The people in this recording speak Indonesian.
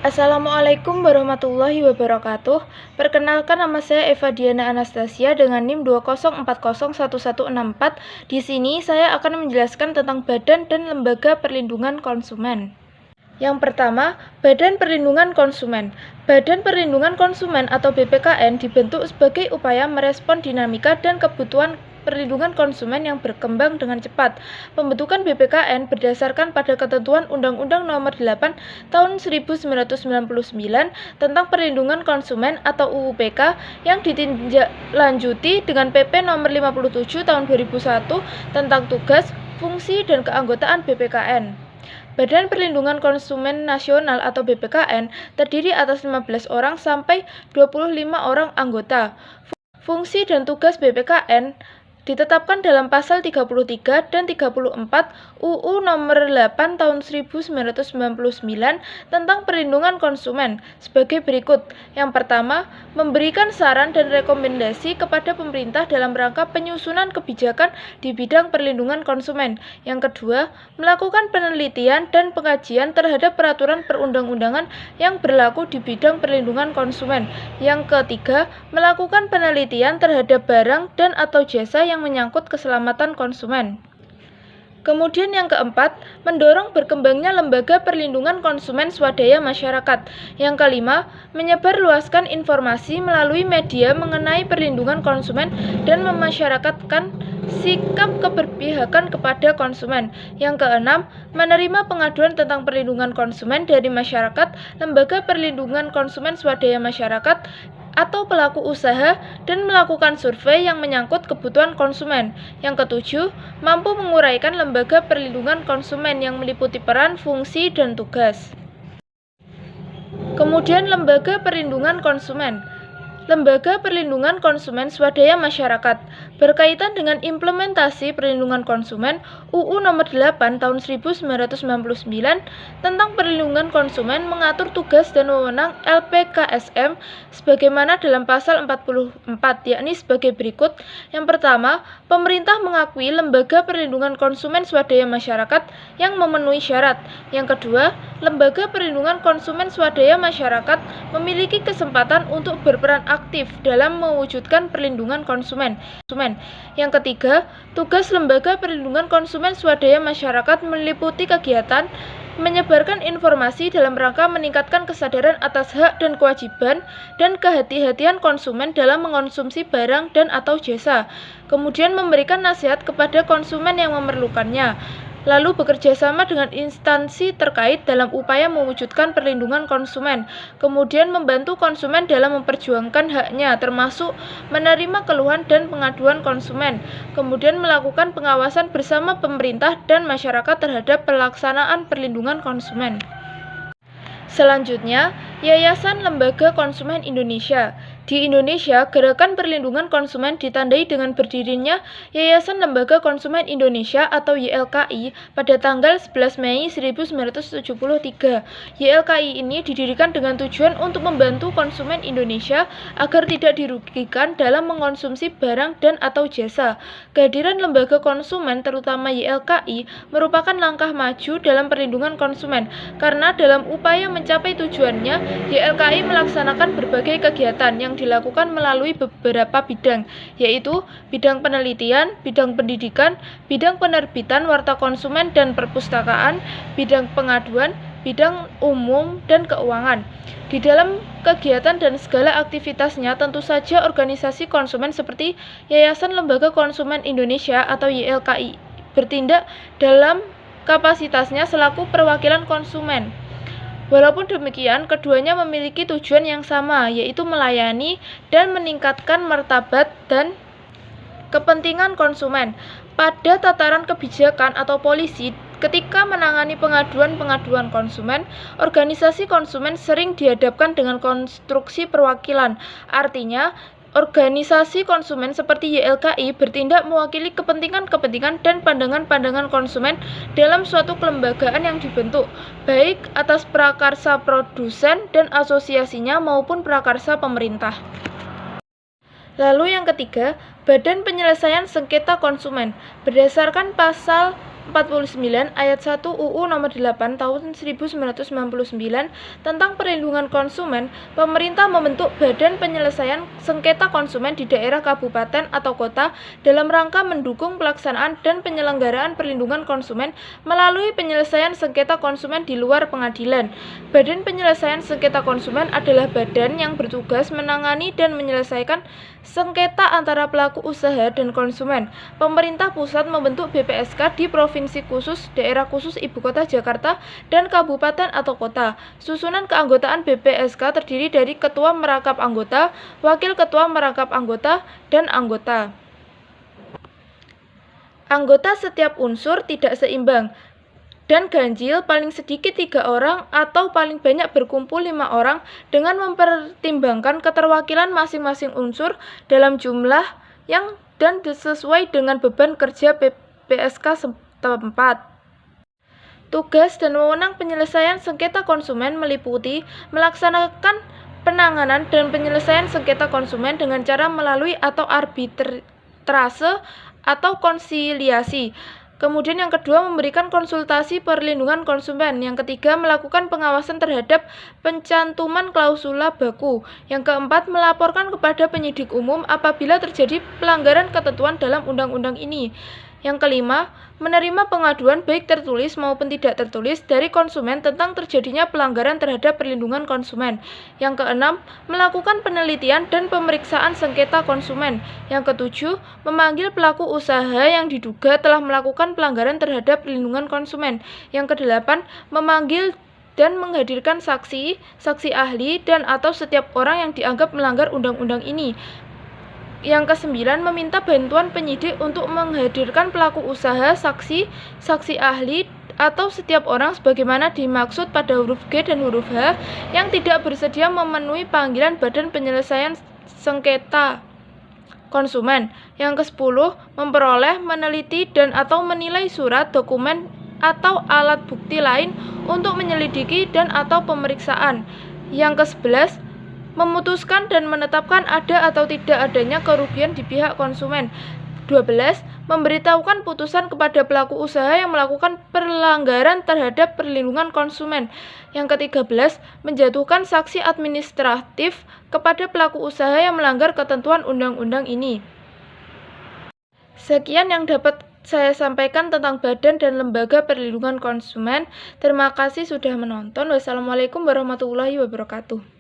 Assalamualaikum warahmatullahi wabarakatuh. Perkenalkan, nama saya Eva Diana Anastasia dengan NIM 204011164. Di sini saya akan menjelaskan tentang Badan dan Lembaga Perlindungan Konsumen. Yang pertama, Badan Perlindungan Konsumen. Badan Perlindungan Konsumen atau BPKN dibentuk sebagai upaya merespon dinamika dan kebutuhan perlindungan konsumen yang berkembang dengan cepat. Pembentukan BPKN berdasarkan pada ketentuan Undang-Undang Nomor 8 Tahun 1999 tentang Perlindungan Konsumen atau UU-PK yang ditindaklanjuti dengan PP Nomor 57 Tahun 2001 tentang tugas, fungsi, dan keanggotaan BPKN. Badan Perlindungan Konsumen Nasional atau BPKN terdiri atas 15 orang sampai 25 orang anggota. Fungsi dan tugas BPKN ditetapkan dalam pasal 33 dan 34 UU Nomor 8 Tahun 1999 tentang Perlindungan Konsumen sebagai berikut. Yang pertama, memberikan saran dan rekomendasi kepada pemerintah dalam rangka penyusunan kebijakan di bidang perlindungan konsumen. Yang kedua, melakukan penelitian dan pengkajian terhadap peraturan perundang-undangan yang berlaku di bidang perlindungan konsumen. Yang ketiga, melakukan penelitian terhadap barang dan atau jasa yang menyangkut keselamatan konsumen. Kemudian yang keempat, mendorong berkembangnya lembaga perlindungan konsumen swadaya masyarakat. Yang kelima, menyebarluaskan informasi melalui media mengenai perlindungan konsumen dan memasyarakatkan sikap keberpihakan kepada konsumen. Yang keenam, menerima pengaduan tentang perlindungan konsumen dari masyarakat, lembaga perlindungan konsumen swadaya masyarakat, atau pelaku usaha dan melakukan survei yang menyangkut kebutuhan konsumen. Yang ketujuh, mampu menguraikan lembaga perlindungan konsumen yang meliputi peran, fungsi, dan tugas. Kemudian lembaga perlindungan konsumen. Lembaga Perlindungan Konsumen Swadaya Masyarakat berkaitan dengan implementasi perlindungan konsumen UU Nomor 8 Tahun 1999 tentang perlindungan konsumen mengatur tugas dan wewenang LPKSM sebagaimana dalam pasal 44, yakni sebagai berikut. Yang pertama, pemerintah mengakui lembaga perlindungan konsumen swadaya masyarakat yang memenuhi syarat. Yang kedua, lembaga perlindungan konsumen swadaya masyarakat memiliki kesempatan untuk berperan aktif dalam mewujudkan perlindungan konsumen. Yang ketiga, tugas lembaga perlindungan konsumen swadaya masyarakat meliputi kegiatan menyebarkan informasi dalam rangka meningkatkan kesadaran atas hak dan kewajiban dan kehati-hatian konsumen dalam mengonsumsi barang dan atau jasa. Kemudian memberikan nasihat kepada konsumen yang memerlukannya. Lalu bekerja sama dengan instansi terkait dalam upaya mewujudkan perlindungan konsumen. Kemudian membantu konsumen dalam memperjuangkan haknya, termasuk menerima keluhan dan pengaduan konsumen. Kemudian melakukan pengawasan bersama pemerintah dan masyarakat terhadap pelaksanaan perlindungan konsumen. Selanjutnya, Yayasan Lembaga Konsumen Indonesia. Di Indonesia, gerakan perlindungan konsumen ditandai dengan berdirinya Yayasan Lembaga Konsumen Indonesia atau YLKI pada tanggal 11 Mei 1973. YLKI ini didirikan dengan tujuan untuk membantu konsumen Indonesia agar tidak dirugikan dalam mengonsumsi barang dan atau jasa. Kehadiran lembaga konsumen, terutama YLKI, merupakan langkah maju dalam perlindungan konsumen karena dalam upaya mencapai tujuannya, YLKI melaksanakan berbagai kegiatan yang dilakukan melalui beberapa bidang, yaitu bidang penelitian, bidang pendidikan, bidang penerbitan warta konsumen dan perpustakaan, bidang pengaduan, bidang umum, dan keuangan. Di dalam kegiatan dan segala aktivitasnya, tentu saja organisasi konsumen seperti Yayasan Lembaga Konsumen Indonesia atau YLKI bertindak dalam kapasitasnya selaku perwakilan konsumen. Walaupun demikian, keduanya memiliki tujuan yang sama, yaitu melayani dan meningkatkan martabat dan kepentingan konsumen. Pada tataran kebijakan atau polisi, ketika menangani pengaduan-pengaduan konsumen, organisasi konsumen sering dihadapkan dengan konstruksi perwakilan. Artinya, organisasi konsumen seperti YLKI bertindak mewakili kepentingan-kepentingan dan pandangan-pandangan konsumen dalam suatu kelembagaan yang dibentuk, baik atas prakarsa produsen dan asosiasinya maupun prakarsa pemerintah. Lalu yang ketiga, Badan Penyelesaian Sengketa Konsumen. Berdasarkan pasal 49 ayat 1 UU Nomor 8 Tahun 1999 tentang perlindungan konsumen, pemerintah membentuk Badan Penyelesaian Sengketa Konsumen di daerah kabupaten atau kota dalam rangka mendukung pelaksanaan dan penyelenggaraan perlindungan konsumen melalui penyelesaian sengketa konsumen di luar pengadilan. Badan Penyelesaian Sengketa Konsumen adalah badan yang bertugas menangani dan menyelesaikan sengketa antara pelaku usaha dan konsumen. Pemerintah pusat membentuk BPSK di Provinsi Khusus, Daerah Khusus Ibu Kota Jakarta, dan Kabupaten atau Kota. Susunan keanggotaan BPSK terdiri dari Ketua Merangkap Anggota, Wakil Ketua Merangkap Anggota, dan anggota. Anggota setiap unsur tidak seimbang dan ganjil, paling sedikit 3 orang atau paling banyak berkumpul 5 orang dengan mempertimbangkan keterwakilan masing-masing unsur dalam jumlah yang dan sesuai dengan beban kerja BPSK setempat. Tugas dan wewenang penyelesaian sengketa konsumen meliputi melaksanakan penanganan dan penyelesaian sengketa konsumen dengan cara melalui atau arbitrase atau konsiliasi. Kemudian yang kedua, memberikan konsultasi perlindungan konsumen. Yang ketiga, melakukan pengawasan terhadap pencantuman klausula baku. Yang keempat, melaporkan kepada penyidik umum apabila terjadi pelanggaran ketentuan dalam undang-undang ini. Yang kelima, menerima pengaduan baik tertulis maupun tidak tertulis dari konsumen tentang terjadinya pelanggaran terhadap perlindungan konsumen. Yang keenam, melakukan penelitian dan pemeriksaan sengketa konsumen. Yang ketujuh, memanggil pelaku usaha yang diduga telah melakukan pelanggaran terhadap perlindungan konsumen. Yang kedelapan, memanggil dan menghadirkan saksi, saksi ahli, dan atau setiap orang yang dianggap melanggar undang-undang ini. Yang kesembilan, meminta bantuan penyidik untuk menghadirkan pelaku usaha, saksi, saksi ahli, atau setiap orang sebagaimana dimaksud pada huruf G dan huruf H yang tidak bersedia memenuhi panggilan Badan Penyelesaian Sengketa Konsumen. Yang ke-10, memperoleh, meneliti, dan atau menilai surat, dokumen, atau alat bukti lain untuk menyelidiki dan atau pemeriksaan. Yang ke-11, memutuskan dan menetapkan ada atau tidak adanya kerugian di pihak konsumen. 12. Memberitahukan putusan kepada pelaku usaha yang melakukan pelanggaran terhadap perlindungan konsumen. Yang ke-13, menjatuhkan sanksi administratif kepada pelaku usaha yang melanggar ketentuan undang-undang ini. Sekian yang dapat saya sampaikan tentang Badan dan Lembaga Perlindungan Konsumen. Terima kasih sudah menonton. Wassalamualaikum warahmatullahi wabarakatuh.